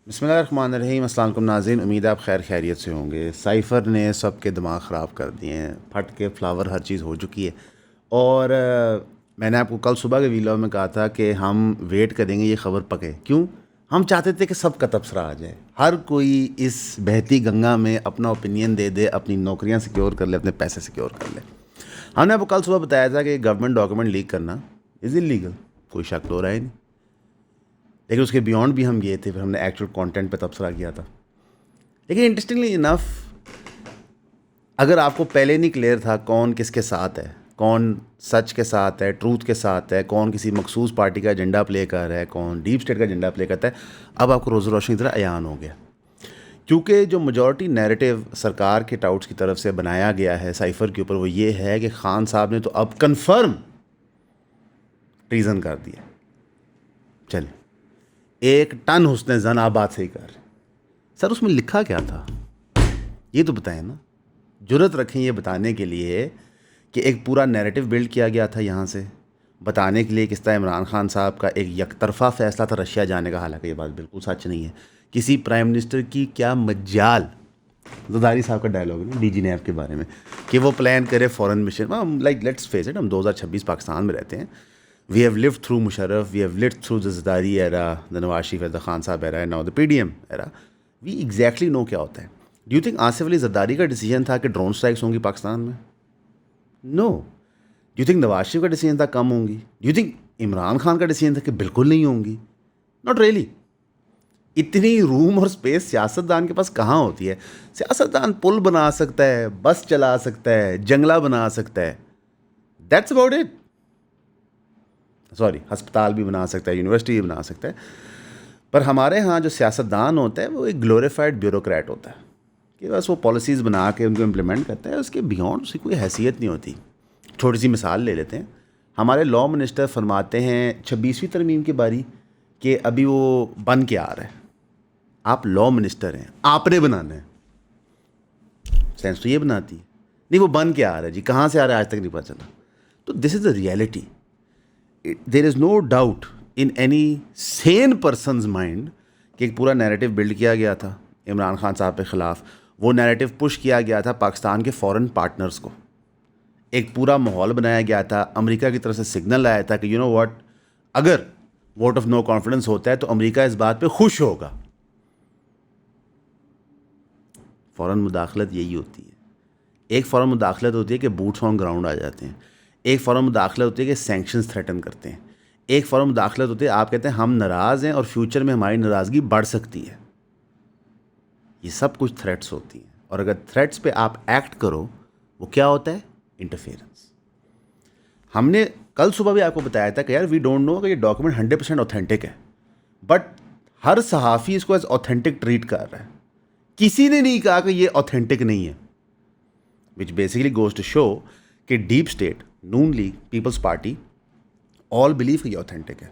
बिस्मिल्लाहिर्रहमानिर्रहीम। अस्सलाम वालेकुम नाज़रीन, उम्मीद है आप खैर खैरियत से होंगे। साइफ़र ने सबके दिमाग ख़राब कर दिए हैं, फट के फ्लावर हर चीज़ हो चुकी है। और मैंने आपको कल सुबह के वीडियो में कहा था कि हम वेट करेंगे ये ख़बर पके। क्यों? हम चाहते थे कि सब का तबसरा आ जाए, हर कोई इस बहती गंगा में अपना ओपिनियन दे दे, अपनी नौकरियाँ सिक्योर कर ले, अपने पैसे सिक्योर कर ले। हमने आपको कल सुबह बताया था कि गवर्नमेंट डॉक्यूमेंट लीक करना इज़ इलीगल, कोई शक तो हो रहा ही नहीं। लेकिन उसके बियॉन्ड भी हम गए थे, फिर हमने एक्चुअल कंटेंट पे तबसरा किया था। लेकिन इंटरेस्टिंगली इनफ, अगर आपको पहले नहीं क्लियर था कौन किसके साथ है, कौन सच के साथ है, ट्रूथ के साथ है, कौन किसी मखसूस पार्टी का एजेंडा प्ले कर रहा है, कौन डीप स्टेट का एजेंडा प्ले करता है, अब आपको रोज़ रोशनी की तरह अयान हो गया। क्योंकि जो मेजॉरिटी नैरेटिव सरकार के टाउट्स की तरफ से बनाया गया है साइफ़र के ऊपर, वो ये है कि खान साहब ने तो अब कन्फर्म ट्रीज़न कर दिया। चलिए, 1 टन हुस्न ज़न, आप बात सही कर रहे हैं। सर उसमें लिखा क्या था ये तो बताएं ना। जुर्रत रखें ये बताने के लिए कि एक पूरा नैरेटिव बिल्ड किया गया था यहाँ से, बताने के लिए किस तरह इमरान खान साहब का एक यकतरफ़ा फ़ैसला था रशिया जाने का। हालांकि ये बात बिल्कुल सच नहीं है। किसी प्राइम मिनिस्टर की क्या मजाल, जरदारी साहब का डायलॉग है ना डीजी नैब के बारे में, कि वो प्लान करे foreign mission. Like let's face it, हम 2026 पाकिस्तान में रहते हैं। We have lived through Musharraf, we have lived through the Zardari era, the Nawaz Sharif era, the Khan Saab era, and now the PDM era. We exactly know क्या होता है। Do you think Asif Ali Zardari का decision था कि drone strikes होंगी पाकिस्तान में? No. Do you think Nawaz Sharif का decision था कम होंगी? Do you think Imran Khan का डिसीजन था कि बिल्कुल नहीं होंगी? Not really. इतनी रूम और स्पेस सियासतदान के पास कहाँ होती है? सियासतदान पुल बना सकता है, बस चला सकता है, जंगला बना सकता है, दैट्स अबाउट इट। सॉरी, अस्पताल भी बना सकता है, यूनिवर्सिटी भी बना सकता है। पर हमारे यहाँ जो सियासतदान होता है वो एक ग्लोरीफाइड ब्यूरोक्रेट होता है कि बस वो पॉलिसीज़ बना के उनको इम्प्लीमेंट करता है, उसके बियॉन्ड उसकी कोई हैसियत नहीं होती। छोटी सी मिसाल ले लेते हैं। हमारे लॉ मिनिस्टर फरमाते हैं 26वीं तरमीम की बारी कि अभी वो बन के आ रहा है। आप लॉ मिनिस्टर हैं, आपने बनाना है। सेंस तो ये बनाती है, नहीं वो बन के आ रहा है जी, कहाँ से आ रहा है आज तक नहीं पता चला। तो this is the reality. There is no doubt in any sane person's mind कि एक पूरा नैरेटिव बिल्ड किया गया था इमरान खान साहब के ख़िलाफ़। वो नैरेटिव पुश किया गया था पाकिस्तान के फॉरेन पार्टनर्स को। एक पूरा माहौल बनाया गया था, अमेरिका की तरफ से सिग्नल आया था कि यू नो व्हाट, अगर वोट ऑफ नो कॉन्फिडेंस होता है तो अमेरिका इस बात पे खुश होगा। फ़ौरन मुदाखलत यही होती है। एक फ़ौरन मुदाखलत होती है कि बूट्स ऑन ग्राउंड आ जाते हैं। एक फ़ौरन मुदाखलत होती है कि सैंक्शंस थ्रेटन करते हैं। एक फ़ौरन मुदाखलत होती है आप कहते हैं हम नाराज़ हैं और फ्यूचर में हमारी नाराज़गी बढ़ सकती है। ये सब कुछ थ्रेट्स होती हैं, और अगर थ्रेट्स पे आप एक्ट करो वो क्या होता है? इंटरफेरेंस। हमने कल सुबह भी आपको बताया था कि यार वी डोंट नो कि ये डॉक्यूमेंट 100% ऑथेंटिक है, बट हर सहाफ़ी इसको एज ऑथेंटिक ट्रीट कर रहा है। किसी ने नहीं कहा कि ये ऑथेंटिक नहीं है, which basically goes to show कि deep state, Noon League, Peoples Party all believe कि ये ऑथेंटिक है।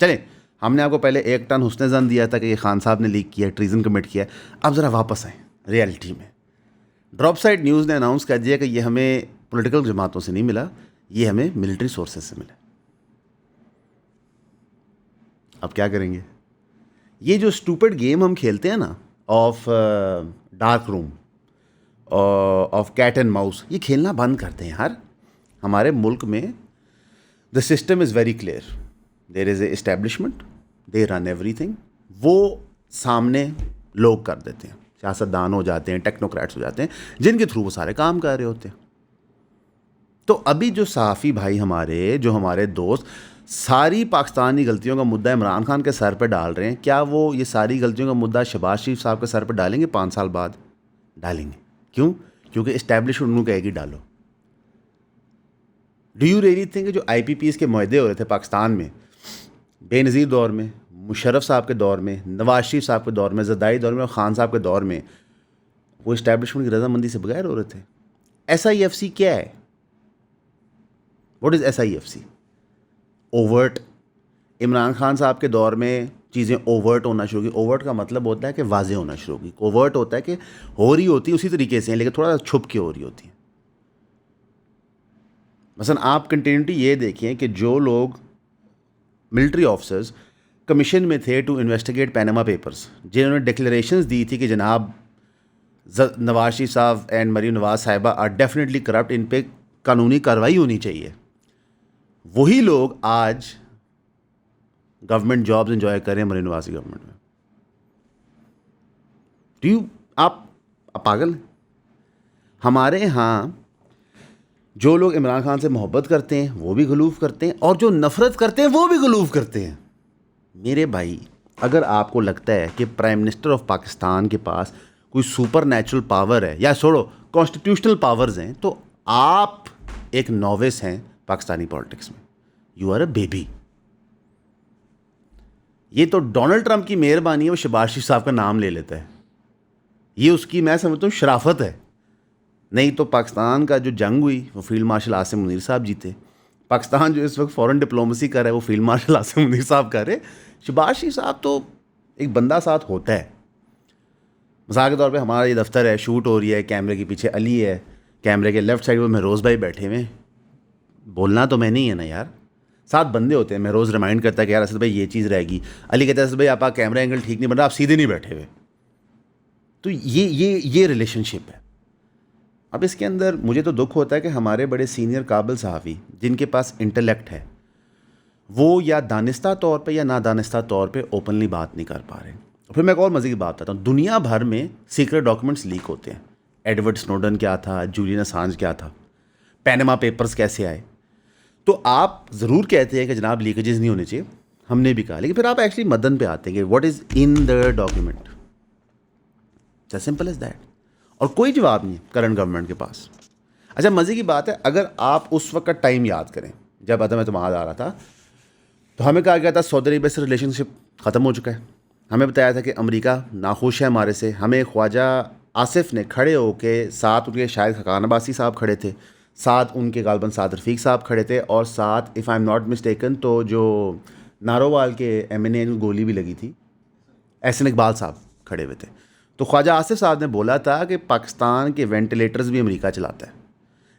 चलें, हमने आपको पहले 1 टन हुस्न ज़न दिया था कि ये खान साहब ने लीक किया, ट्रीजन कमिट किया। अब ज़रा वापस आएँ रियलिटी में। ड्रॉप साइड न्यूज़ ने अनाउंस कर दिया कि ये हमें पॉलिटिकल जमातों से नहीं मिला, ये हमें मिलिट्री सोर्सेज से मिला। अब क्या करेंगे? ये जो स्टूपिड गेम हम खेलते हैं ना, of dark room, of cat and mouse, ये खेलना बंद करते हैं यार। हमारे मुल्क में the system is very clear. There is a establishment, they run everything. वो सामने लोग कर देते हैं, सियासतदान हो जाते हैं, टेक्नोक्रेट्स हो जाते हैं, जिनके थ्रू वो सारे काम कर रहे होते हैं। तो अभी जो सहाफ़ी भाई हमारे, जो हमारे दोस्त सारी पाकिस्तानी गलतियों का मुद्दा इमरान खान के सर पे डाल रहे हैं, क्या वो ये सारी गलतियों का मुद्दा शहबाज शरीफ साहब के सर पे डालेंगे 5 साल बाद? डालेंगे। क्यों? क्योंकि इस्टेब्लिशमेंट उनको कहेगी डालो। डू यू रियली थिंक जो IPPs के मुआहदे हो रहे थे पाकिस्तान में बेनज़ीर दौर में, मुशर्रफ साहब के दौर में, नवाज शरीफ साहब के दौर में, ज़रदारी दौर में और ख़ान साहब के दौर में, वो इस्टेब्लिशमेंट की रजामंदी से बगैर हो रहे थे? SIFC क्या है? What is SIFC? Overt. Imran Khan साहब के दौर में चीज़ें ओवर्ट होना शुरू की। ओवर्ट का मतलब होता है कि वाज़ेह होना शुरू की। ओवर्ट होता है कि हो रही होती है उसी तरीके से, लेकिन थोड़ा छुप के हो रही होती है। मसलन आप कंटिन्यूटी ये देखिए कि जो लोग मिलिट्री ऑफिसर्स कमीशन में थे टू इन्वेस्टिगेट पैनामा पेपर्स, जिन्होंने डिक्लेरेशंस दी थी कि जनाब नवाज शरीफ साहब एंड मरीम नवाज साहिबा आर डेफिनेटली करप्ट, इन पे कानूनी कार्रवाई होनी चाहिए, वही लोग आज गवर्नमेंट जॉब्स एंजॉय कर रहे हैं मरीम नवाज की गवर्नमेंट में। आप पागल हैं? हमारे यहाँ जो लोग इमरान खान से मोहब्बत करते हैं वो भी गलूफ करते हैं, और जो नफ़रत करते हैं वो भी गलूफ करते हैं। मेरे भाई, अगर आपको लगता है कि प्राइम मिनिस्टर ऑफ पाकिस्तान के पास कोई सुपर नेचुरल पावर है, या छोड़ो कॉन्स्टिट्यूशनल पावर्स हैं, तो आप एक नॉविस हैं पाकिस्तानी पॉलिटिक्स में। You are a baby. ये तो डोनाल्ड ट्रंप की मेहरबानी है, वो शहबाज शरीफ साहब का नाम ले लेता है। ये उसकी, मैं समझता हूँ, शराफत है। नहीं तो पाकिस्तान का जो जंग हुई वो फील्ड मार्शल आसिम मुनीर साहब जीते। पाकिस्तान जो इस वक्त फॉरेन डिप्लोमेसी कर रहा है वो फील्ड मार्शल आसिम मुनीर साहब कर रहे। शहबाज शरीफ साहब तो एक बंदा साथ होता है। मिसाल के तौर पे हमारा ये दफ्तर है, शूट हो रही है, कैमरे के पीछे अली है, कैमरे के लेफ्ट साइड में महरोज़ भाई बैठे हुए। बोलना तो मैं नहीं है ना यार, 7 बंदे होते हैं। महरोज़ रिमाइंड करता है कि यार असद भाई ये चीज़ रहेगी, अली कहता है असद भाई आपका कैमरा एंगल ठीक नहीं बन रहा, आप सीधे नहीं बैठे हुए। तो ये रिलेशनशिप है। अब इसके अंदर मुझे तो दुख होता है कि हमारे बड़े सीनियर काबिल सहाफ़ी जिनके पास इंटेलेक्ट है, वो या दानिस्ता तौर पे या नादानिस्ता तौर पे ओपनली बात नहीं कर पा रहे। फिर मैं एक और मज़े की बात बताता हूँ। दुनिया भर में सीक्रेट डॉक्यूमेंट्स लीक होते हैं। एडवर्ड स्नोडन क्या था, जूलियन असांज क्या था, पैनामा पेपर्स कैसे आए। तो आप ज़रूर कहते हैं कि जनाब लीकेजेस नहीं होने चाहिए, हमने भी कहा, लेकिन फिर आप एक्चुअली मदन पे आते हैं कि what is in the document. Just simple is that. और कोई जवाब नहीं करंट गवर्नमेंट के पास। अच्छा, मज़े की बात है, अगर आप उस वक्त का टाइम याद करें जब अदम एतमाद आ रहा था, तो हमें कहा गया था सऊदी अरब से रिलेशनशिप ख़त्म हो चुका है। हमें बताया था कि अमेरिका नाखुश है हमारे से। हमें ख्वाजा आसिफ ने खड़े होके, साथ उनके शायद खकान अब्बासी साहब खड़े थे, साथ उनके गालबन साद रफ़ीक साहब खड़े थे, और साथ if I am not mistaken तो जो नारोवाल के MNA गोली भी लगी थी, एहसन इकबाल साहब खड़े हुए थे। तो ख्वाजा आसिफ साहब ने बोला था कि पाकिस्तान के वेंटिलेटर्स भी अमेरिका चलाता है,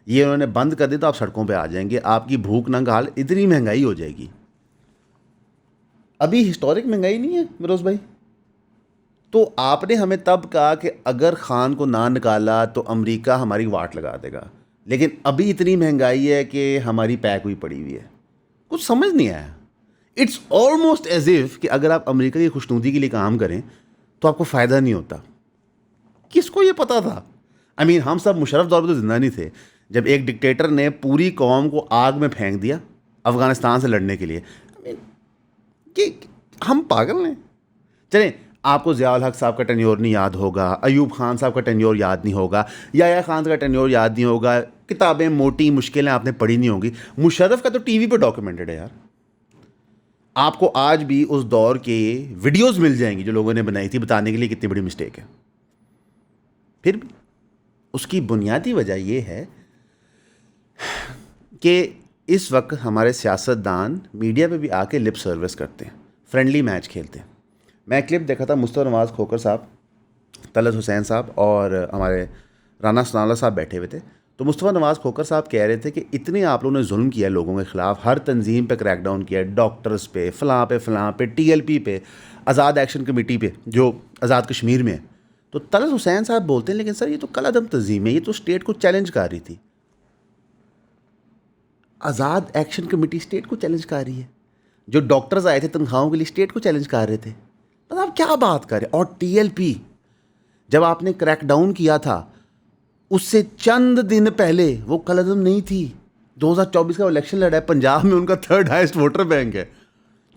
ये उन्होंने बंद कर दिया तो आप सड़कों पे आ जाएंगे, आपकी भूख नंग हाल, इतनी महंगाई हो जाएगी। अभी हिस्टोरिक महंगाई नहीं है मरोज़ भाई। तो आपने हमें तब कहा कि अगर खान को ना निकाला तो अमेरिका हमारी वाट लगा देगा, लेकिन अभी इतनी महंगाई है कि हमारी पैक हुई पड़ी हुई है। कुछ समझ नहीं आया। इट्स ऑलमोस्ट एज इफ़ कि अगर आप अमेरिका की खुशनुदी के लिए काम करें तो आपको फ़ायदा नहीं होता। किसको ये पता था? आई मीन हम सब मुशर्रफ दौर पर तो जिंदा नहीं थे जब एक डिक्टेटर ने पूरी कौम को आग में फेंक दिया अफ़गानिस्तान से लड़ने के लिए। आई मीन कि हम पागल हैं। चलें, आपको ज़ियाउल हक साहब का टेन्योर नहीं याद होगा, अयूब खान साहब का टेन्योर याद नहीं होगा, याया खान का टेन्योर याद नहीं होगा, किताबें मोटी मुश्किलें आपने पढ़ी नहीं होंगी। मुशर्रफ का तो टीवी पे डॉक्यूमेंटेड है यार। आपको आज भी उस दौर के वीडियोस मिल जाएंगी जो लोगों ने बनाई थी, बताने के लिए कितनी बड़ी मिस्टेक है। फिर भी उसकी बुनियादी वजह यह है कि इस वक्त हमारे सियासतदान मीडिया पे भी आके लिप सर्विस करते हैं, फ्रेंडली मैच खेलते हैं। मैं क्लिप देखा था, मुस्तफ़ा नवाज़ खोकर साहब, तलत हुसैन साहब और हमारे राना सनाउल्लाह साहब बैठे हुए थे। तो मुस्तफ़ा नवाज़ खोकर साहब कह रहे थे कि इतने आप लोगों ने जुल्म किया लोगों के ख़िलाफ़, हर तंजीम पे क्रैकडाउन किया, डॉक्टर्स पे, फ़लाँ पे, TLP पे, आज़ाद एक्शन कमेटी पे जो आज़ाद कश्मीर में है। तो तलत हुसैन साहब बोलते हैं लेकिन सर ये तो कल अदम तंजीम है, ये तो स्टेट को चैलेंज कर रही थी। आज़ाद एक्शन कमेटी स्टेट को चैलेंज कर रही है। जो डॉक्टर्स आए थे तनख्वाहों के लिए स्टेट को चैलेंज कर रहे थे। मतलब आप क्या बात कर रहे हैं। और TLP जब आपने क्रैकडाउन किया था उससे चंद दिन पहले वो कलअदम नहीं थी। 2024 का इलेक्शन लड़ा है, पंजाब में उनका 3rd हाईएस्ट वोटर बैंक है।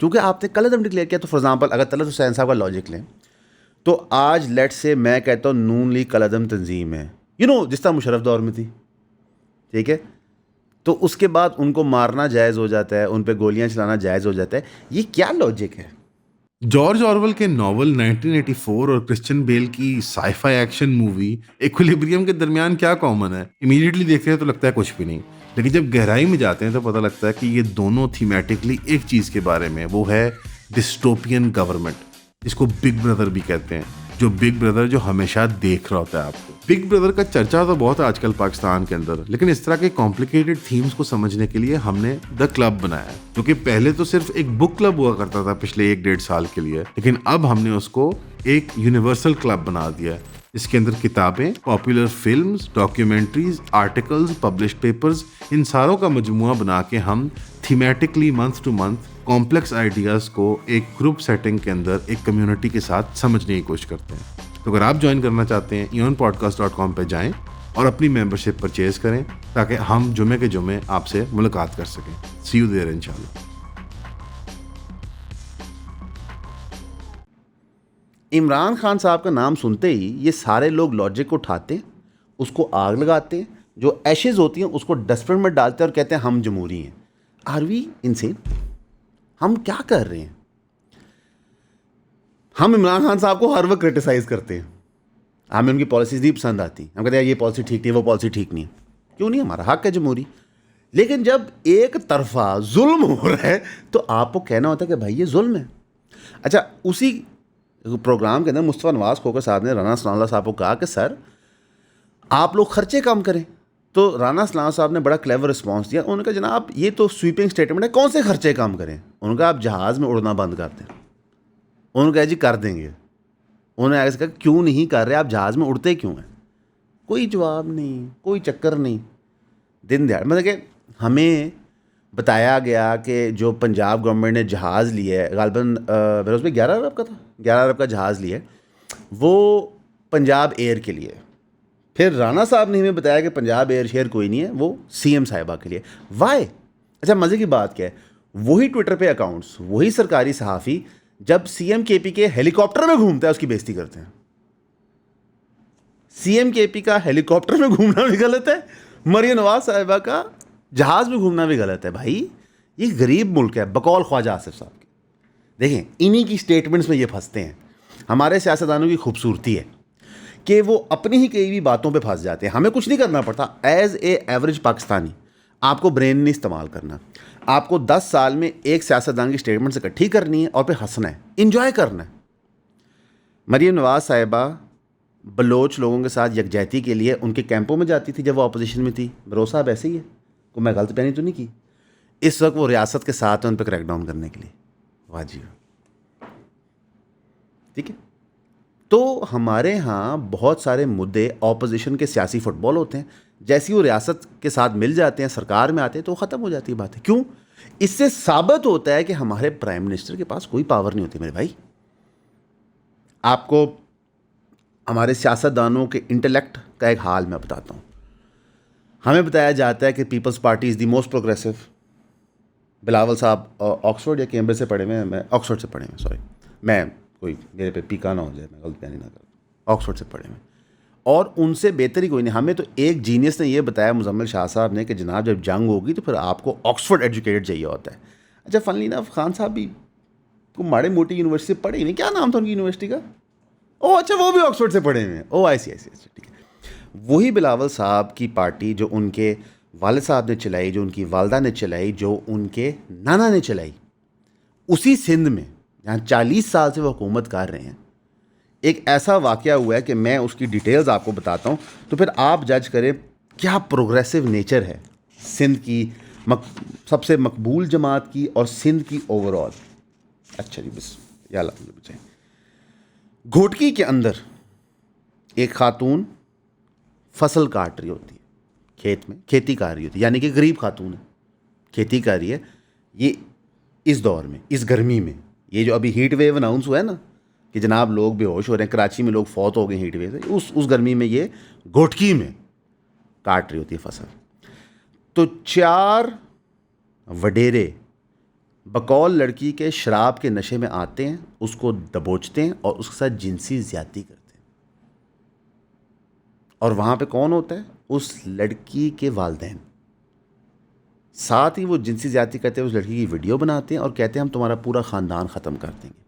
क्योंकि आपने कलअदम डिक्लेयर किया। तो फॉर एग्जांपल अगर तलत हुसैन साहब का लॉजिक लें तो आज लेट्स से मैं कहता हूँ नून लीग कलअदम तंजीम है, जिस तरह मुशर्रफ दौर में थी, ठीक है, तो उसके बाद उनको मारना जायज़ हो जाता है, उन पे गोलियां चलाना जायज़ हो जाता है। ये क्या लॉजिक है? जॉर्ज ऑरवेल के नॉवल 1984 और क्रिश्चियन बेल की साइफाई एक्शन मूवी इक्विलिब्रियम के दरमियान क्या कॉमन है? इमीडिएटली देखते हैं तो लगता है कुछ भी नहीं, लेकिन जब गहराई में जाते हैं तो पता लगता है कि ये दोनों थीमेटिकली एक चीज़ के बारे में, वो है डिस्टोपियन गवर्नमेंट, जिसको बिग ब्रदर भी कहते हैं, जो बिग ब्रदर जो हमेशा देख रहा होता है आपको। बिग ब्रदर का चर्चा तो बहुत है आजकल पाकिस्तान के अंदर, लेकिन इस तरह के कॉम्प्लिकेटेड थीम्स को समझने के लिए हमने द क्लब बनाया, जो कि पहले तो सिर्फ एक बुक क्लब हुआ करता था पिछले 1-1.5 साल के लिए, लेकिन अब हमने उसको एक यूनिवर्सल क्लब बना दिया है। इसके अंदर किताबें, popular films, documentaries, articles, published papers, इन सारों का मजमुआ बना के हम thematically month to month complex ideas को एक ग्रुप सेटिंग के अंदर एक कम्युनिटी के साथ समझने की कोशिश करते हैं। तो अगर आप ज्वाइन करना चाहते हैं eonpodcast.com पे जाएं और अपनी मेंबरशिप परचेज करें, ताकि हम जुमे के जुमे आपसे मुलाकात कर सकें। सी यू देयर इंशाल्लाह। इमरान खान साहब का नाम सुनते ही ये सारे लोग लॉजिक को उठाते हैं, उसको आग लगाते हैं, जो एशेज होती हैं उसको डस्टबिन में डालते हैं और कहते हैं हम जमहूरी हैं। Are we insane? हम क्या कर रहे हैं? हम इमरान खान साहब को हर वक्त क्रिटिसाइज़ करते हैं, हमें उनकी पॉलिसीज़ नहीं पसंद आती, हम कहते हैं ये पॉलिसी ठीक नहीं है, वो पॉलिसी ठीक नहीं है। क्यों नहीं? हमारा हक है जमहूरी। लेकिन जब एक तरफा जुल्म हो रहा है तो आपको कहना होता है कि भाई ये जुल्म है। अच्छा, उसी प्रोग्राम के अंदर मुस्तफ़ा नवाज़ खोखर साहब ने राना सनाउल्लाह साहब को कहा कि सर आप लोग खर्चे कम करें, तो राना सनाउल्लाह साहब ने बड़ा क्लेवर रिस्पॉन्स दिया। उन्होंने कहा जनाब ये तो स्वीपिंग स्टेटमेंट है, कौन से खर्चे कम करें? उन्होंने कहा आप जहाज़ में उड़ना बंद कर दें। उन्होंने कहा जी कर देंगे। उन्होंने ऐसे कहा क्यों नहीं कर रहे, आप जहाज़ में उड़ते क्यों हैं? कोई जवाब नहीं, कोई चक्कर नहीं। दिन दहाड़े मतलब कि हमें बताया गया कि जो पंजाब गवर्नमेंट ने जहाज़ लिया है, गालिबन मेरे उसमें 11 अरब का था, 11 अरब का जहाज़ लिया है, वो पंजाब एयर के लिए। फिर राना साहब ने हमें बताया कि पंजाब एयर शेयर कोई नहीं है, वो सीएम साहिबा के लिए। वाई? अच्छा, मज़े की बात क्या है, वही ट्विटर पे अकाउंट्स, वही सरकारी सहाफ़ी जब सीएम केपी के हेलीकॉप्टर में घूमता है उसकी बेइज्जती करते हैं। सीएम केपी का हेलीकॉप्टर में घूमना भी गलत है, मरियम नवाज साहिबा का जहाज़ में घूमना भी गलत है। भाई ये गरीब मुल्क है, बकौल ख्वाजा आसिफ साहब के। देखें, इन्हीं की स्टेटमेंट्स में ये फंसते हैं। हमारे सियासतदानों की खूबसूरती है कि वो अपनी ही कई भी बातों पे फंस जाते हैं। हमें कुछ नहीं करना पड़ता। एज ए एवरेज पाकिस्तानी आपको ब्रेन नहीं इस्तेमाल करना, आपको 10 साल में एक सियासतदान की स्टेटमेंट से इकट्ठी करनी है और फिर हंसना है, इंजॉय करना है। मरियम नवाज साहिबा बलोच लोगों के साथ यकजहती के लिए उनके कैंपों में जाती थी जब वो अपोजिशन में थी। भरोसा अब ऐसे ही है, को मैं गलत बयानी तो नहीं की। इस वक्त वो रियासत के साथ है उन पर क्रैकडाउन करने के लिए। वाजिब, ठीक है। तो हमारे यहाँ बहुत सारे मुद्दे ऑपोजिशन के सियासी फुटबॉल होते हैं, जैसे ही वो रियासत के साथ मिल जाते हैं, सरकार में आते हैं, तो ख़त्म हो जाती है बातें। क्यों? इससे साबित होता है कि हमारे प्राइम मिनिस्टर के पास कोई पावर नहीं होती मेरे भाई। आपको हमारे सियासतदानों के इंटेलेक्ट का एक हाल मैं बताता हूँ। हमें बताया जाता है कि Peoples Party is the most progressive. Bilawal साहब ऑक्सफोर्ड या कैम्ब्रिज से पढ़े हुए हैं, मैं ऑक्सफोर्ड से पढ़े हुए, सॉरी, मैं कोई मेरे पे पीका ना हो जाए, मैं गलत बयानी ना करूँ। ऑक्सफोर्ड से पढ़े हुए और उनसे बेहतर ही कोई नहीं। हमें तो एक जीनियस ने यह बताया, मुजम्मिल शाह साहब ने, कि जनाब जब जंग होगी तो फिर आपको ऑक्सफोर्ड एजुकेटेड चाहिए होता है। अच्छा, फनली ना खान साहब भी को माड़ी मोटी यूनिवर्सिटी से पढ़े ही नहीं। क्या नाम था उनकी यूनिवर्सिटी का? ओह अच्छा, वो भी ऑक्सफोर्ड से पढ़े हुए हैं। ओह आई सी, ठीक है। वही बिलावल साहब की पार्टी जो उनके वालिद साहब ने चलाई, जो उनकी वालदा ने चलाई, जो उनके नाना ने चलाई, उसी सिंध में जहाँ 40 साल से वो हुकूमत कर रहे हैं, एक ऐसा वाक़या हुआ है कि मैं उसकी डिटेल्स आपको बताता हूँ, तो फिर आप जज करें क्या प्रोग्रेसिव नेचर है सिंध की सबसे मकबूल जमात की और सिंध की ओवरऑल। अच्छा जी, बस या बचाएँ। घोटकी के अंदर एक खातून फसल काट रही होती है, खेत में खेती कर रही होती है, यानी कि गरीब खातून है, खेती कर रही है। ये इस दौर में, इस गर्मी में, ये जो अभी हीट वेव अनाउंस हुआ है ना कि जनाब लोग बेहोश हो रहे हैं, कराची में लोग फौत हो गए हीट वेव से, उस गर्मी में ये घोटकी में काट रही होती है फसल। तो 4 वडेरे बकौल लड़की के शराब के नशे में आते हैं, उसको दबोचते हैं और उसके साथ जिनसी ज़्यादती करते हैं। और वहाँ पे कौन होता है? उस लड़की के वालिदैन। साथ ही वो जिनसी ज़्यादती करते हैं, उस लड़की की वीडियो बनाते हैं और कहते हैं हम तुम्हारा पूरा ख़ानदान ख़त्म कर देंगे।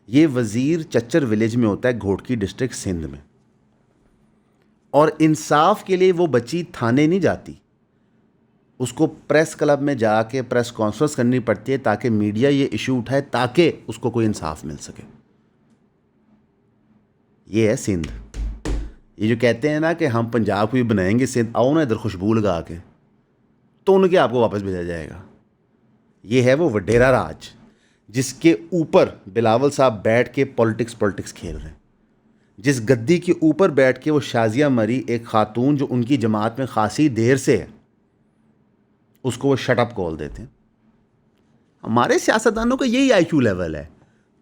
ये वज़ीर चच्चर विलेज में होता है, घोटकी डिस्ट्रिक्ट सिंध में। और इंसाफ के लिए वो बच्ची थाने नहीं जाती, उसको प्रेस क्लब में जाके प्रेस कॉन्फ्रेंस करनी पड़ती है ताकि मीडिया ये इशू उठाए, ताकि उसको कोई इंसाफ मिल सके। ये है सिंध। ये जो कहते हैं ना कि हम पंजाब को भी बनाएंगे सिंध, आओ ना इधर खुशबू लगा के, तो उनके आपको वापस भेजा जाएगा। ये है वो वडेरा राज जिसके ऊपर बिलावल साहब बैठ के पॉलिटिक्स खेल रहे हैं। जिस गद्दी के ऊपर बैठ के वो शाजिया मरी, एक खातून जो उनकी जमात में खासी देर से है, उसको वो शट अप कॉल देते हैं। हमारे सियासतदानों का यही आईक्यू लेवल है।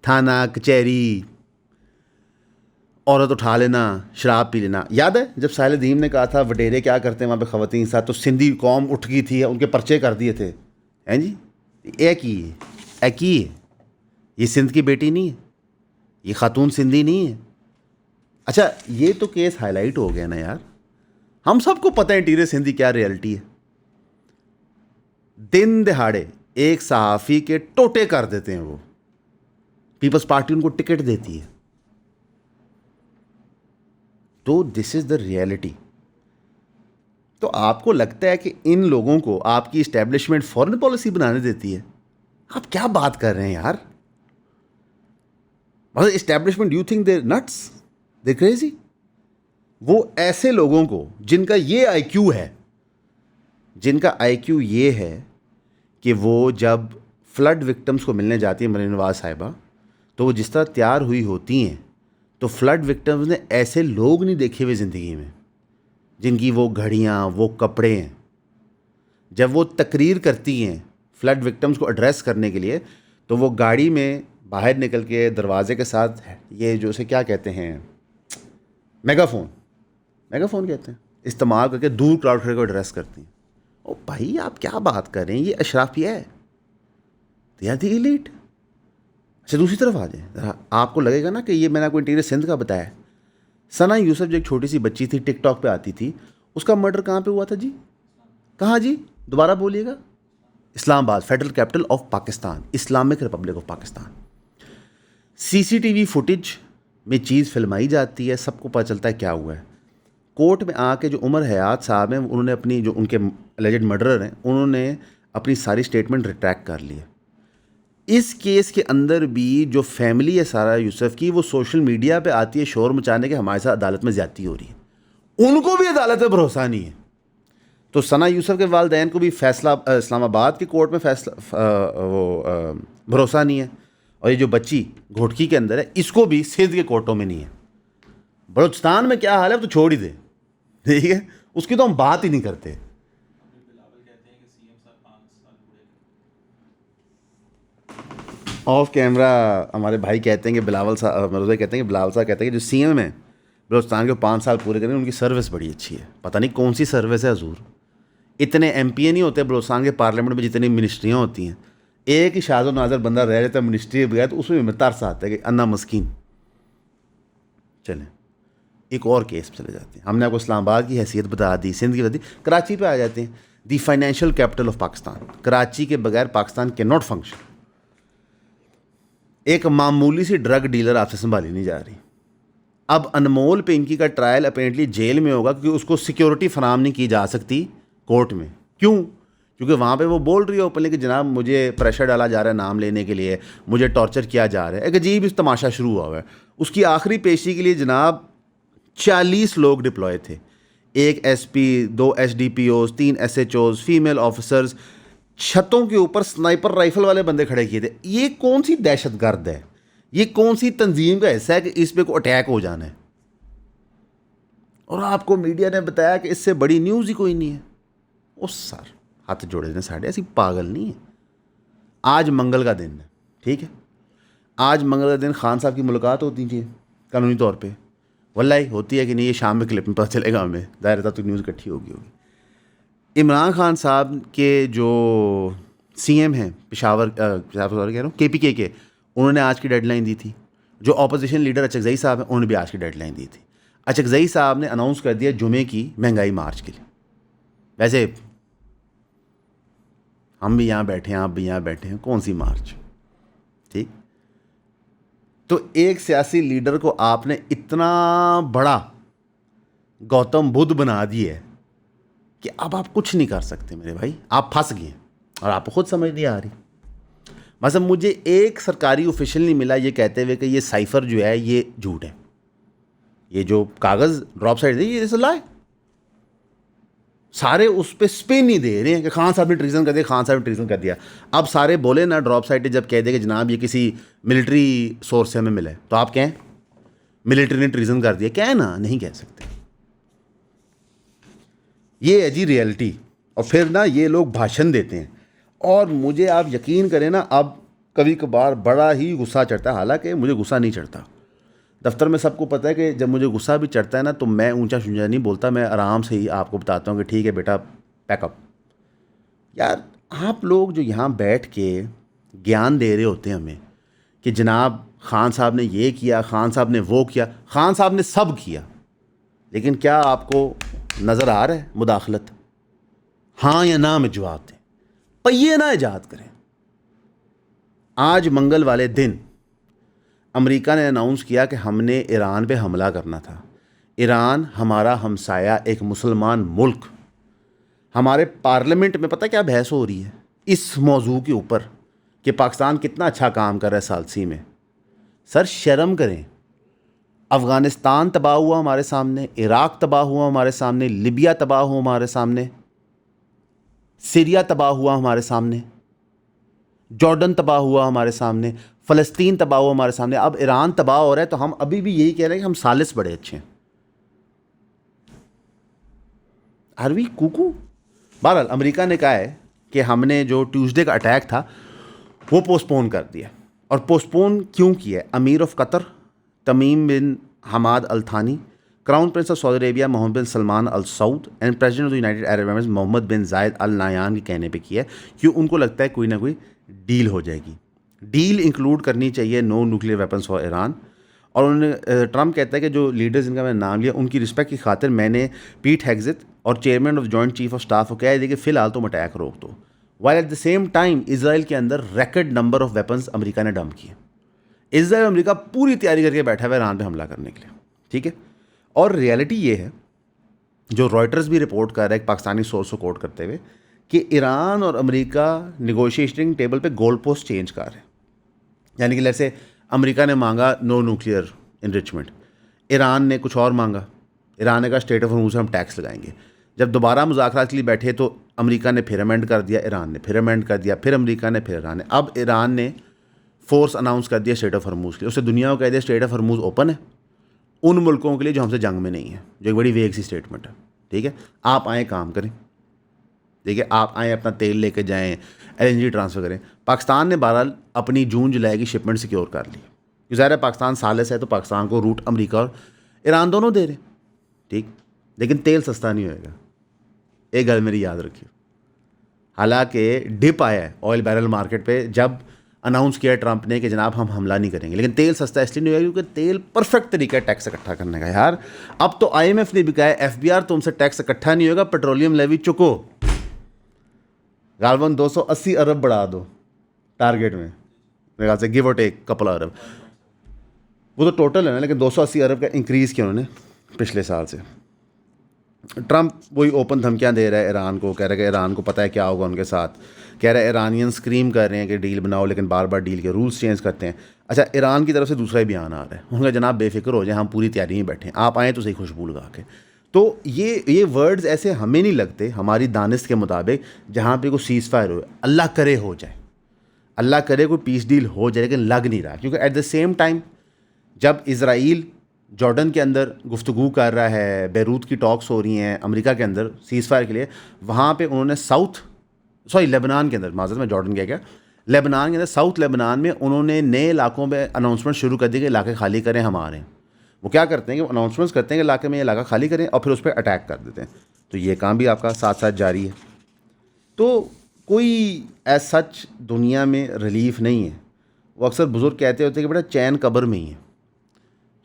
थाना कचहरी, औरत उठा लेना, शराब पी लेना। याद है जब साहिल दीम ने कहा था वडेरे क्या करते हैं वहाँ पे ख़वातीन साथ, तो सिंधी कौम उठ गई थी, उनके पर्चे कर दिए थे। हैं जी, एक ही है, ये सिंध की बेटी नहीं है, ये खातून सिंधी नहीं है। अच्छा, ये तो केस हाईलाइट हो गया ना यार। हम सबको पता है इंटीरियर सिंधी क्या रियलिटी है। दिन दिहाड़े एक सहाफ़ी के टोटे कर देते हैं वो, पीपल्स पार्टी उनको टिकट देती है। तो दिस इज़ द रियलिटी। तो आपको लगता है कि इन लोगों को आपकी इस्टेब्लिशमेंट फॉरेन पॉलिसी बनाने देती है? आप क्या बात कर रहे हैं यार? मतलब establishment, you think there nuts, there crazy? वो ऐसे लोगों को जिनका ये आईक्यू है, जिनका आईक्यू ये है कि वो जब फ्लड विक्टिम्स को मिलने जाती है मरीन नवाज साहिबा, तो वो जिस तरह तैयार हुई होती हैं, तो फ्लड विक्टिम्स ने ऐसे लोग नहीं देखे हुए ज़िंदगी में जिनकी वो घड़ियाँ, वो कपड़े हैं। जब वो तकरीर करती हैं फ्लड विक्टिम्स को एड्रेस करने के लिए, तो वो गाड़ी में बाहर निकल के दरवाजे के साथ ये जो उसे क्या कहते हैं, मेगाफोन कहते हैं, इस्तेमाल करके दूर क्राउड खड़े को एड्रेस करती हैं। ओ भाई, आप क्या बात कर रहे हैं? ये अशराफिया है, दे आर द एलीट। अच्छा, दूसरी तरफ आ जाए ज़रा, आपको लगेगा ना कि ये मैंने आपको इंटीरियर सिंध का बताया। सना यूसुफ जो एक छोटी सी बच्ची थी, टिकटॉक पे आती थी, उसका मर्डर कहाँ पे हुआ था जी? कहाँ जी? दोबारा बोलिएगा। Islamabad, federal capital of Pakistan, Islamic Republic of Pakistan. CCTV footage में चीज़ फिल्माई जाती है, सबको पता चलता है क्या हुआ है। कोर्ट में आके जो उमर हयात साहब हैं, उन्होंने अपनी, जो उनके एलिजेड मर्डरर हैं, उन्होंने अपनी सारी स्टेटमेंट रिट्रैक्ट कर ली है। इस केस के अंदर भी जो फैमिली है सारा यूसुफ की, वो सोशल मीडिया पे आती है शोर मचाने के हमारे साथ अदालत में ज़्यादती हो रही है। उनको भी अदालत में भरोसा नहीं है। तो सना यूसुफ के वालिदैन को भी फैसला इस्लामाबाद की कोर्ट में भरोसा नहीं है, और ये जो बच्ची घोटकी के अंदर है, इसको भी सिंध के कोर्टों में नहीं है। बलूचिस्तान में क्या हाल है वो तो छोड़ ही दे, ठीक है, उसकी तो हम बात ही नहीं करते। ऑफ कैमरा हमारे भाई कहते हैं कि बिलावल साहब, मरोज़ा कहते हैं कि बिलावल साहब कहते हैं कि जो सीएम है बलूचिस्तान के 5 साल पूरे करें, उनकी सर्विस बड़ी अच्छी है। पता नहीं कौन सी सर्विस है हजूर। इतने एमपीए नहीं होते बलूचिस्तान के पार्लियामेंट में जितनी मिनिस्ट्रियाँ होती हैं। एक ही शाज़ो नाज़र बंदा रह जाता है मिनिस्ट्री बगैर, तो उसमें में तरस आता है कि अन्ना मस्कीन। चलें एक और केस पर चले जाते हैं। हमने आपको इस्लामाबाद की हैसियत बता दी, सिंध की बता दी, कराची पे आ जाते हैं। The financial capital of Pakistan, Karachi के बगैर पाकिस्तान कैन नॉट फंक्शन। एक मामूली सी ड्रग डीलर आपसे संभाली नहीं जा रही। अब अनमोल पिंकी का ट्रायल अपेरेंटली जेल में होगा, क्योंकि उसको सिक्योरिटी फराम नहीं की जा सकती कोर्ट में। क्यों? क्योंकि वहाँ पे वो बोल रही है ओपनली कि जनाब मुझे प्रेशर डाला जा रहा है नाम लेने के लिए, मुझे टॉर्चर किया जा रहा है। एक अजीब इस तमाशा शुरू हुआ है। उसकी आखिरी पेशी के लिए जनाब 40 लोग डिप्लॉय थे, 1 एसपी, 2 एसडीपीओज, 3 एसएचओज, फीमेल ऑफिसर्स, छतों के ऊपर स्नाइपर राइफल वाले बंदे खड़े किए थे। ये कौन सी दहशतगर्द है? ये कौन सी तंजीम का हिस्सा है कि इस पे को अटैक हो जाना है? और आपको मीडिया ने बताया कि इससे बड़ी न्यूज़ ही कोई नहीं है। ओ सर, हाथ जोड़े देने साढ़े, ऐसी पागल नहीं है। आज मंगल का दिन है, ठीक है, आज मंगल का दिन खान साहब की मुलाकात होती थी कानूनी तौर पे। वल्लाही होती है कि नहीं, ये शाम में क्लिप में पता चलेगा हमें, दायरा तक तो न्यूज़ इकट्ठी होगी। इमरान खान साहब के जो सीएम हैं पेशावर कह रहा हूँ केपीके के, उन्होंने आज की डेडलाइन दी थी। जो अपोजिशन लीडर अचकज़ई साहब हैं, उन्होंने भी आज की डेडलाइन दी थी। अचकज़ई साहब ने अनाउंस कर दिया जुमे की महंगाई मार्च के लिए। वैसे हम भी यहाँ बैठे हैं, आप भी यहाँ बैठे हैं, कौन सी मार्च? ठीक, तो एक सियासी लीडर को आपने इतना बड़ा गौतम बुद्ध बना दिया है कि अब आप कुछ नहीं कर सकते मेरे भाई, आप फंस गए और आपको खुद समझ नहीं आ रही। मतलब मुझे एक सरकारी ऑफिशियल नहीं मिला ये कहते हुए कि ये साइफ़र जो है ये झूठ है। ये जो कागज़ ड्रॉप साइड दे, ये लाए सारे उस पर स्पिन ही दे रहे हैं कि खान साहब ने ट्रीजन कर दिया, खान साहब ने ट्रीजन कर दिया। अब सारे बोले ना ड्रॉप साइड जब कह दे कि जनाब ये किसी मिलिट्री सोर्स से हमें मिले, तो आप कहें मिलिट्री ने ट्रीजन कर दिया, क्या है ना, नहीं कह सकते। ये है जी रियलिटी। और फिर ना ये लोग भाषण देते हैं, और मुझे आप यकीन करें ना, अब कभी कभार बड़ा ही गुस्सा चढ़ता है। हालांकि मुझे गुस्सा नहीं चढ़ता, दफ्तर में सबको पता है कि जब मुझे गुस्सा भी चढ़ता है ना, तो मैं ऊंचा शूंचा नहीं बोलता, मैं आराम से ही आपको बताता हूँ कि ठीक है बेटा पैकअप। यार आप लोग जो यहाँ बैठ के ज्ञान दे रहे होते हैं हमें कि जनाब खान साहब ने ये किया, खान साहब ने वो किया, खान साहब ने सब किया, लेकिन क्या आपको नज़र आ रहा है मुदाखलत? हाँ या ना में जवाब दें, पहिए ना ईजाद करें। आज मंगल वाले दिन अमेरिका ने अनाउंस किया कि हमने ईरान पे हमला करना था। ईरान हमारा हमसाया, एक मुसलमान मुल्क। हमारे पार्लियामेंट में पता क्या बहस हो रही है इस मौजू के ऊपर कि पाकिस्तान कितना अच्छा काम कर रहा है सालसी में। सर शर्म करें। अफ़गानिस्तान तबाह हुआ हमारे सामने, इराक़ तबाह हुआ हमारे सामने, लिबिया तबाह हुआ हमारे सामने, सीरिया तबाह हुआ हमारे सामने, जॉर्डन तबाह हुआ हमारे सामने, फ़लस्तीन तबाह हुआ हमारे सामने। अब ईरान तबाह हो रहा है, तो हम अभी भी यही कह रहे हैं कि हम सालिस बड़े अच्छे हैं। Are we cuckoo? बहरहाल अमेरिका ने कहा है कि हमने जो ट्यूसडे का अटैक था वो पोस्टपोन कर दिया। और पोस्टपोन क्यों किया? Emir of Qatar Tamim bin Hamad Al Thani, crown prince of Saudi Arabia Mohammed bin Salman Al Saud and president of the United Arab Emirates Mohammed bin Zayed Al नायान के कहने पे किया है कि उनको लगता है कोई ना कोई डील हो जाएगी। डील इंक्लूड करनी चाहिए no nuclear weapons for Iran. और उन्होंने ट्रम्प कहता है कि जो लीडर्स जिनका मैंने नाम लिया उनकी रिस्पेक्ट की खातिर मैंने पीट हेग्जिट और chairman of joint chief of staff को कह दिया कि फ़िलहाल तुम अटैक रोक दो। While at the same time Israel के अंदर record number of weapons America ने डंप किए। इसराइल अमेरिका पूरी तैयारी करके बैठा हुआ है ईरान पे हमला करने के लिए, ठीक है। और रियलिटी ये है, जो रॉयटर्स भी रिपोर्ट कर रहा है एक पाकिस्तानी सोर्स को कोट करते हुए, कि ईरान और अमेरिका निगोशिएटिंग टेबल पे गोल पोस्ट चेंज कर रहे हैं। यानी कि जैसे अमेरिका ने मांगा नो न्यूक्लियर इनरिचमेंट, ईरान ने कुछ और मांगा। ईरान ने कहा स्टेट ऑफ हॉर्मुज़ हम टैक्स लगाएंगे। जब दोबारा मुज़ाकरात के लिए बैठे तो अमेरिका ने फिर अमेंड कर दिया, ईरान ने फिर अमेंड कर दिया, फिर अमेरिका ने, फिर ईरान ने। अब ईरान ने फोर्स अनाउंस कर दिया स्टेट ऑफ हॉर्मुज़ के लिए। उससे दुनिया को कह दिया स्टेट ऑफ हॉर्मुज़ ओपन है उन मुल्कों के लिए जो हमसे जंग में नहीं है, जो एक बड़ी वेग सी स्टेटमेंट है, ठीक है। आप आएँ काम करें, ठीक है, आप आएँ अपना तेल लेके जाएँ, LNG ट्रांसफ़र करें। पाकिस्तान ने बहरहाल अपनी जून जुलाई की शिपमेंट सिक्योर कर ली। ज़ाहिर है पाकिस्तान सालिस है तो पाकिस्तान को रूट अमेरिका और ईरान दोनों दे रहे, ठीक, लेकिन तेल सस्ता नहीं होएगा, एक गल मेरी याद रखिए। हालांकि डिप आया है ऑयल बैरल मार्केट पे जब अनाउंस किया ट्रंप ने कि जनाब हम हमला नहीं करेंगे, लेकिन तेल सस्ता इसलिए नहीं होगा क्योंकि तेल परफेक्ट तरीका है टैक्स इकट्ठा करने का। यार अब तो IMF ने भी कहा है FBR तुमसे टैक्स इकट्ठा नहीं होगा, पेट्रोलियम लेवी चुको, गालबन 280 अरब बढ़ा दो टारगेट में, मेरे ख्याल से गिव और टेक कपल अरब, वो तो टोटल है ना, लेकिन 280 अरब का इंक्रीज़ किया उन्होंने पिछले साल से। ट्रंप वही ओपन धमकियां दे रहा है ईरान को, कह रहा है कि ईरान को पता है क्या होगा उनके साथ, कह रहा है ईरानियन स्क्रीम कर रहे हैं कि डील बनाओ, लेकिन बार बार डील के रूल्स चेंज करते हैं। अच्छा, ईरान की तरफ से दूसरा ही बयान आ रहा है, उनका जनाब बेफिक्र हो जाए, हम पूरी तैयारी में बैठे हैं, आप आएँ तो सही खुशबू लगा के। तो ये वर्ड्स ऐसे हमें नहीं लगते हमारी दानिश के मुताबिक जहाँ पे कोई सीज़ फायर हो, अल्लाह करे हो जाए, अल्लाह करे कोई पीस डील हो जाए, लेकिन लग नहीं रहा। क्योंकि एट द सेम टाइम जब इज़राइल जॉर्डन के अंदर गुफ्तगू कर रहा है, बैरूत की टॉक्स हो रही हैं अमेरिका के अंदर सीज़ फायर के लिए, वहाँ पे उन्होंने लेबनान के अंदर, माज़रत में जॉर्डन क्या लेबनान के अंदर, साउथ लेबनान में उन्होंने नए इलाकों में अनाउंसमेंट शुरू कर दी कि इलाके खाली करें हम आ रहे हैं। वो क्या करते हैं कि अनाउंसमेंट्स करते हैं कि इलाके में ये इलाका खाली करें और फिर उस पर अटैक कर देते हैं। तो ये काम भी आपका साथ साथ जारी है। तो कोई एज सच दुनिया में रिलीफ नहीं है। वो अक्सर बुज़ुर्ग कहते होते हैं कि बेटा चैन कब्र में ही है,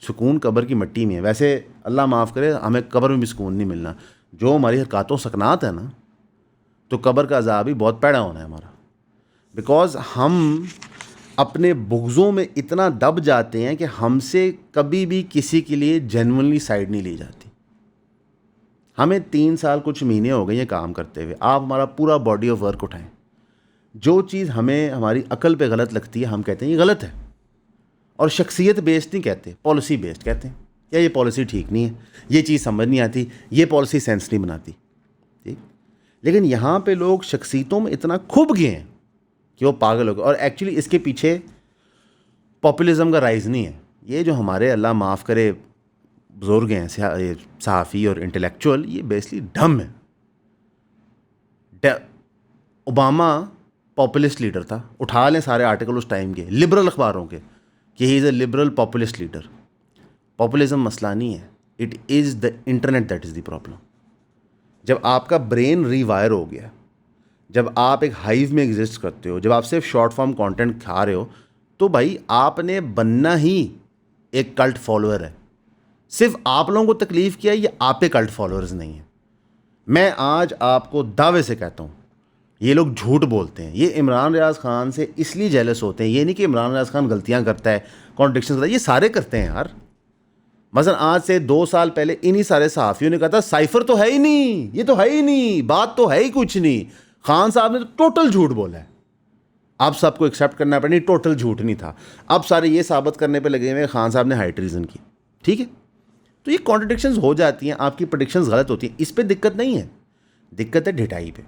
सुकून कब्र की मिट्टी में है। वैसे अल्लाह माफ़ करे हमें कब्र में भी सुकून नहीं मिलना, जो हमारी हरकतों सकनात है ना, तो कब्र का अज़ाब भी बहुत पैड़ा होना है हमारा। बिकॉज़ हम अपने बुग़्ज़ों में इतना दब जाते हैं कि हमसे कभी भी किसी के लिए जेन्युइनली साइड नहीं ली जाती। हमें 3 साल कुछ महीने हो गए ये काम करते हुए। आप हमारा पूरा बॉडी ऑफ वर्क उठाएं, जो चीज़ हमें हमारी अकल पे गलत लगती है हम कहते हैं ये गलत है। और शख्सियत बेस्ड नहीं कहते, पॉलिसी बेस्ड कहते हैं। या ये पॉलिसी ठीक नहीं है, ये चीज़ समझ नहीं आती, ये पॉलिसी सेंस नहीं बनाती, ठीक। लेकिन यहाँ पे लोग शख्सियतों में इतना खुब गए हैं कि वो पागल हो गए। और एक्चुअली इसके पीछे पॉपुलिज्म का राइज नहीं है, ये जो हमारे अल्लाह माफ़ करे बुजुर्ग हैं सहाफ़ी और इंटेलेक्चुअल, ये बेसिकली डम है। ओबामा पॉपुलिस्ट लीडर था, उठा लें सारे आर्टिकल उस टाइम के लिबरल अखबारों के कि he is a liberal populist leader. Populism मसला नहीं है, it is the internet that is the problem. जब आपका ब्रेन रीवायर हो गया, जब आप एक हाइव में एग्जिस्ट करते हो, जब आप सिर्फ शॉर्ट फॉर्म कंटेंट खा रहे हो, तो भाई आपने बनना ही एक कल्ट फॉलोअर है। सिर्फ आप लोगों को तकलीफ़ किया, ये आप पे कल्ट फॉलोअर्स नहीं है। मैं आज आपको दावे से कहता हूँ, ये लोग झूठ बोलते हैं। ये इमरान रियाज़ खान से इसलिए जेलस होते हैं, ये नहीं कि इमरान रियाज़ खान गलतियाँ करता है, कॉन्ट्रडिक्शंस करता है, ये सारे करते हैं यार। मसलन आज से 2 साल पहले इन्हीं सारे सहाफ़ियों ने कहा था साइफर तो है ही नहीं, ये तो है ही नहीं, बात तो है ही कुछ नहीं। खान साहब ने तो टोटल झूठ बोला है। आप सबको एक्सेप्ट करना पड़े, नहीं टोटल झूठ नहीं था। अब सारे ये साबित करने पे लगे हुए खान साहब ने हाई ट्रीजन की, ठीक है। तो ये कॉन्ट्रडिक्शंस हो जाती हैं, आपकी प्रेडिक्शंस गलत होती हैं, इस पर दिक्कत नहीं है, दिक्कत है ढिठाई पे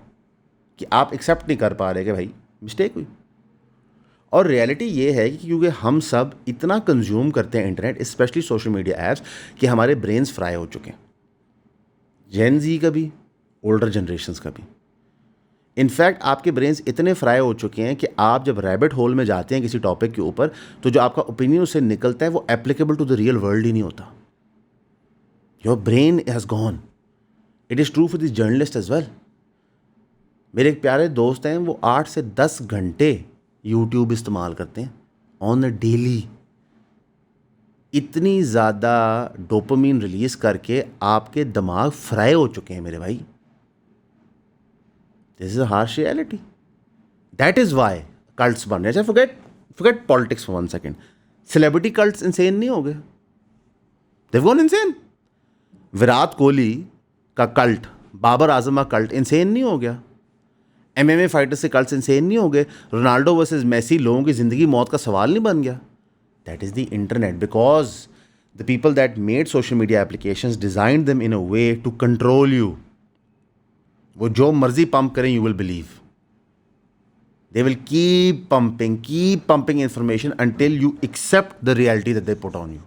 कि आप एक्सेप्ट नहीं कर पा रहे कि भाई मिस्टेक हुई। और रियलिटी ये है कि क्योंकि हम सब इतना कंज्यूम करते हैं internet, specially social media apps, कि हमारे ब्रेन्स फ्राई हो चुके हैं, जेन जी का भी, ओल्डर जनरेशन्स का भी। इनफैक्ट आपके ब्रेन्स इतने फ्राई हो चुके हैं कि आप जब रैबिट होल में जाते हैं किसी टॉपिक के ऊपर, तो जो आपका ओपिनियन उससे निकलता है वो applicable to the real world ही नहीं होता। Your brain has gone. It is true for this journalist as well. मेरे एक प्यारे दोस्त हैं, वो 8 से 10 घंटे यूट्यूब इस्तेमाल करते हैं ऑन अ डेली। इतनी ज़्यादा डोपामीन रिलीज़ करके आपके दिमाग फ्राई हो चुके हैं मेरे भाई। This is a harsh reality. That is why cults बन रहे हैं। Forget politics for 1 second. Celebrity cults insane नहीं हो गए, देव गॉन इंसेन। विराट कोहली का कल्ट, बाबर आजम का कल्ट इंसेन नहीं हो गया। MMA फाइटर्स से कल्ट इंसेन नहीं हो गए। रोनाल्डो वर्सेस मेसी, लोगों की ज़िंदगी मौत का सवाल नहीं बन गया। That is the internet, because the people that made social media applications designed them in a way to control you. वो जो मर्जी पंप करें, you will believe. They will keep pumping information until you accept the reality that they put on you.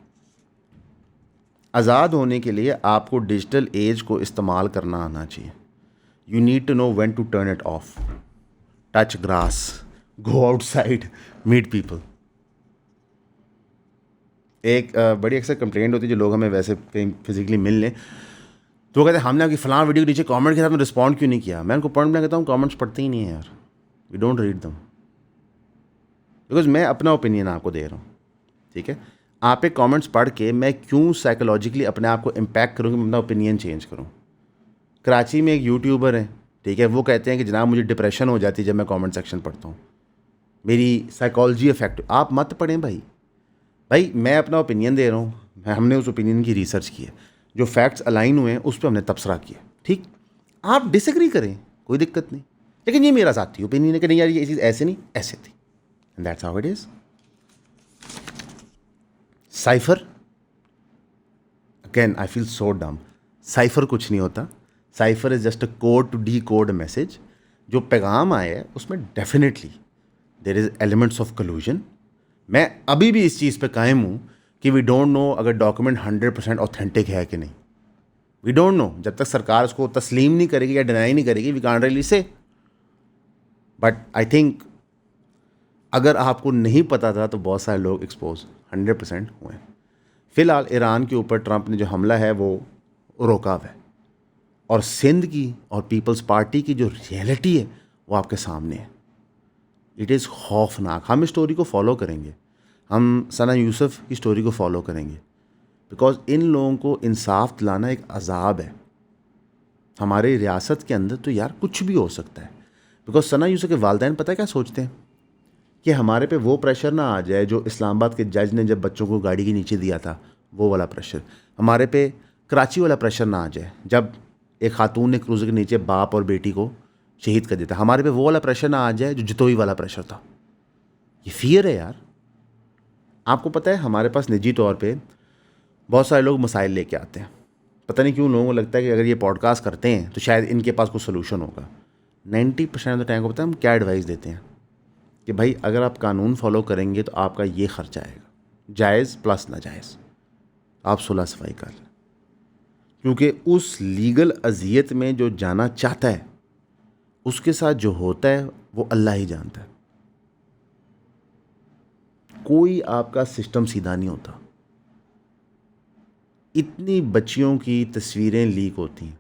आज़ाद होने के लिए आपको digital age को इस्तेमाल करना आना चाहिए। You need to know when to turn it off. Touch grass, go outside, meet people. एक बड़ी अक्सर कंप्लेंट होती है, जो लोग हमें वैसे कहीं फिजिकली मिल लें तो वो कहते हैं हमने आपकी फ़लाँ वीडियो के नीचे कमेंट किया था, आपने रिस्पॉन्ड क्यों नहीं किया। मैं उनको पॉइंट ब्लैंक कहता हूँ कमेंट्स पढ़ते ही नहीं है यार, वी डोंट रीड दम, बिकॉज मैं अपना ओपिनियन आपको दे रहा हूँ, ठीक है। आप एक कमेंट्स पढ़ के मैं क्यों साइकोलॉजिकली अपने आप को इम्पैक्ट करूँ कि मैं अपना ओपिनियन चेंज करूँ। कराची में एक यूट्यूबर है, ठीक है, वो कहते हैं कि जनाब मुझे डिप्रेशन हो जाती है जब मैं कमेंट सेक्शन पढ़ता हूँ, मेरी साइकोलॉजी अफेक्ट। आप मत पढ़ें भाई मैं अपना ओपिनियन दे रहा हूँ, हमने उस ओपिनियन की रिसर्च की है, जो फैक्ट्स अलाइन हुए हैं उस पर हमने तबसरा किया, ठीक। आप डिसएग्री करें, कोई दिक्कत नहीं, लेकिन ये मेरा ज़ाती ओपिनियन है कि नहीं यार ये चीज़ ऐसे नहीं ऐसे थी, and that's how it is. Cipher, again I feel so dumb, cipher कुछ नहीं होता। Cipher is just a code to decode a message. जो पैगाम आया है उसमें definitely there is elements of collusion. मैं अभी भी इस चीज़ पे कायम हूँ कि वी डोंट नो अगर डॉक्यूमेंट 100% ऑथेंटिक है कि नहीं। वी डोंट नो, जब तक सरकार उसको तस्लीम नहीं करेगी या डिनाई नहीं करेगी, we can't really say. But I think अगर आपको नहीं पता था तो बहुत सारे लोग एक्सपोज 100% हुए। फ़िलहाल ईरान के ऊपर ट्रंप ने जो हमला है वो रोका हुआ है, और सिंध की और पीपल्स पार्टी की जो रियलिटी है वो आपके सामने है। इट इज़ खौफनाक। हम इस स्टोरी को फॉलो करेंगे, हम सना यूसुफ की स्टोरी को फॉलो करेंगे, बिकॉज इन लोगों को इंसाफ दिलाना एक अजाब है। हमारे रियासत के अंदर तो यार कुछ भी हो सकता है, बिकॉज सना यूसुफ के वालिदैन पता है क्या सोचते हैं कि हमारे पे वो प्रेशर ना आ जाए जो इस्लामाबाद के जज ने जब बच्चों को गाड़ी के नीचे दिया था, वो वाला प्रेशर। हमारे पे कराची वाला प्रेशर ना आ जाए जब एक खातून ने क्रूज़र के नीचे बाप और बेटी को शहीद कर दिया था। हमारे पे वो वाला प्रेशर ना आ जाए जो जतोई वाला प्रेशर था। ये फियर है यार। आपको पता है हमारे पास निजी तौर पे बहुत सारे लोग मसाइल लेके आते हैं, पता नहीं क्यों लोगों को लगता है कि अगर ये पॉडकास्ट करते हैं तो शायद इनके पास कोई सोल्यूशन होगा। 90% ऑफ द टाइम को पता है हम क्या एडवाइस देते हैं कि भाई अगर आप कानून फॉलो करेंगे तो आपका ये खर्चा आएगा, जायज़ प्लस नाजायज़, आप सुलह सफाई कर लें, क्योंकि उस लीगल अजियत में जो जाना चाहता है उसके साथ जो होता है वो अल्लाह ही जानता है। कोई आपका सिस्टम सीधा नहीं होता। इतनी बच्चियों की तस्वीरें लीक होती हैं,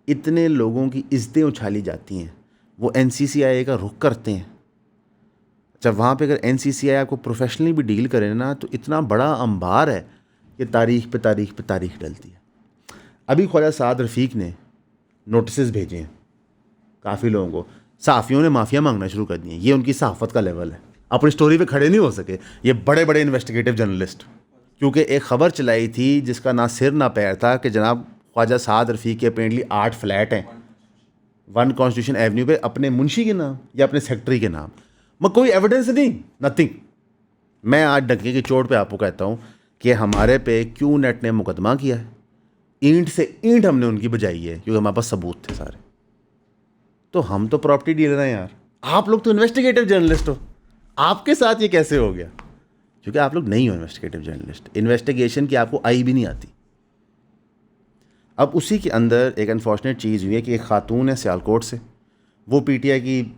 इतने लोगों की इज्जतें उछाली जाती हैं, वो NCCI का रुख करते हैं। जब वहाँ पे अगर NCCI आपको प्रोफेशनली भी डील करे ना तो इतना बड़ा अंबार है कि तारीख पे तारीख पे तारीख डलती है। अभी ख्वाजा साद रफ़ीक ने नोटिस भेजे हैं काफ़ी लोगों को, सहाफ़ियों ने माफ़िया मांगना शुरू कर दिए। ये उनकी सहाफ़त का लेवल है, अपनी स्टोरी पे खड़े नहीं हो सके ये बड़े बड़े इन्वेस्टिगेटिव जर्नलिस्ट, क्योंकि एक ख़बर चलाई थी जिसका ना सिर ना पैर था कि जनाब ख्वाजा साद रफ़ीक के अपेरेंटली 8 फ्लैट हैं 1 कॉन्स्टिट्यूशन एवेन्यू पे अपने मुंशी के नाम या अपने सेक्रेटरी के नाम, मगर कोई एविडेंस नहीं, नथिंग। मैं आज डंके की चोट पे आपको कहता हूँ कि हमारे पे क्यू नेट ने मुकदमा किया है, ईंट से ईंट हमने उनकी बजाई है क्योंकि हमारे पास सबूत थे सारे। तो हम तो प्रॉपर्टी डीलर हैं यार, आप लोग तो इन्वेस्टिगेटिव जर्नलिस्ट हो, आपके साथ ये कैसे हो गया? क्योंकि आप लोग नहीं हो इन्वेस्टिगेटिव जर्नलिस्ट, इन्वेस्टिगेशन की आपको आई भी नहीं आती। अब उसी के अंदर एक अनफॉर्चुनेट चीज़ हुई है कि एक खातून है सियालकोट से, वो PTI की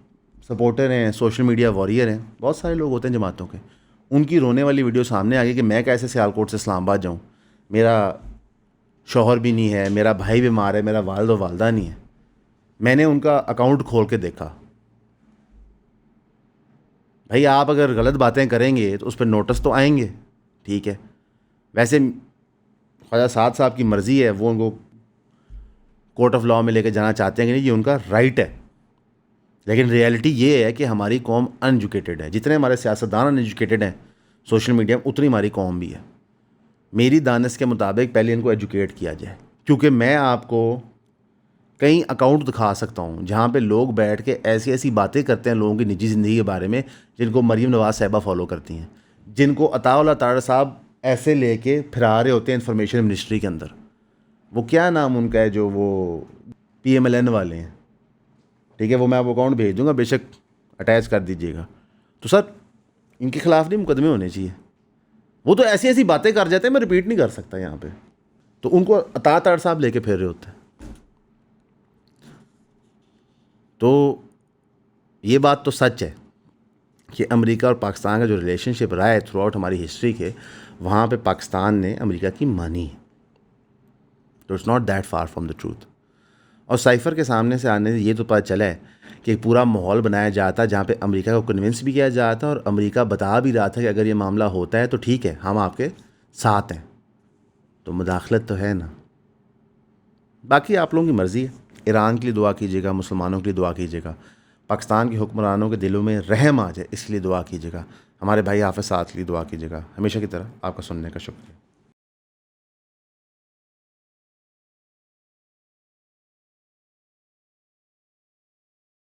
सपोर्टर हैं, सोशल मीडिया वॉरियर हैं, बहुत सारे लोग होते हैं जमातों के, उनकी रोने वाली वीडियो सामने आ गई कि मैं कैसे सियालकोट से इस्लामाबाद जाऊँ, मेरा शौहर भी नहीं है, मेरा भाई बीमार है, मेरा वालिद और वालदा नहीं है। मैंने उनका अकाउंट खोल के देखा, भाई आप अगर गलत बातें करेंगे तो उस पर नोटिस तो आएंगे, ठीक है। वैसे ख्वाजा साद साहब की मर्ज़ी है, वो उनको कोर्ट ऑफ लॉ में लेके जाना चाहते हैं कि नहीं, ये उनका राइट है। लेकिन रियलिटी ये है कि हमारी कौम अनएजुकेटेड है, जितने हमारे सियासतदान अनएजुकेटेड हैं सोशल मीडिया में, उतनी हमारी कौम भी है। मेरी दानिश के मुताबिक पहले इनको एजुकेट किया जाए, क्योंकि मैं आपको कई अकाउंट दिखा सकता हूँ जहाँ पे लोग बैठ के ऐसी ऐसी बातें करते हैं लोगों की निजी ज़िंदगी के बारे में, जिनको मरीम नवाज़ साहिबा फॉलो करती हैं, जिनको अताउल्लाह तारड़ साहब ऐसे लेके फिरा रहे होते हैं इंफॉर्मेशन मिनिस्ट्री के अंदर। वो क्या नाम उनका है जो वो PMLN वाले हैं, ठीक है, वो मैं आपको अकाउंट भेज दूँगा, बेशक अटैच कर दीजिएगा। तो सर इनके ख़िलाफ़ नहीं मुकदमे होने चाहिए, वो तो ऐसी ऐसी बातें कर जाते हैं, मैं रिपीट नहीं कर सकता यहाँ पे, तो उनको अता तारड़ साहब लेके फिर रहे होते हैं। तो ये बात तो सच है कि अमेरिका और पाकिस्तान का जो रिलेशनशिप रहा है थ्रू आउट हमारी हिस्ट्री के, वहाँ पे पाकिस्तान ने अमेरिका की मानी है, तो it's not that far from the truth. और साइफ़र के सामने से आने से ये तो पता चला है कि एक पूरा माहौल बनाया जाता जहाँ पे अमेरिका को कन्विंस भी किया जाता और अमेरिका बता भी रहा था कि अगर ये मामला होता है तो ठीक है, हम आपके साथ हैं। तो मुदाखलत तो है ना, बाकी आप लोगों की मर्ज़ी है। ईरान के लिए दुआ कीजिएगा, मुसलमानों के लिए दुआ कीजिएगा, पाकिस्तान के हुक्मरानों के दिलों में रहम आ जाए इसके लिए दुआ कीजिएगा, हमारे भाई हाफ़िज़ साद के लिए दुआ कीजिएगा। हमेशा की तरह आपका सुनने का शुक्रिया।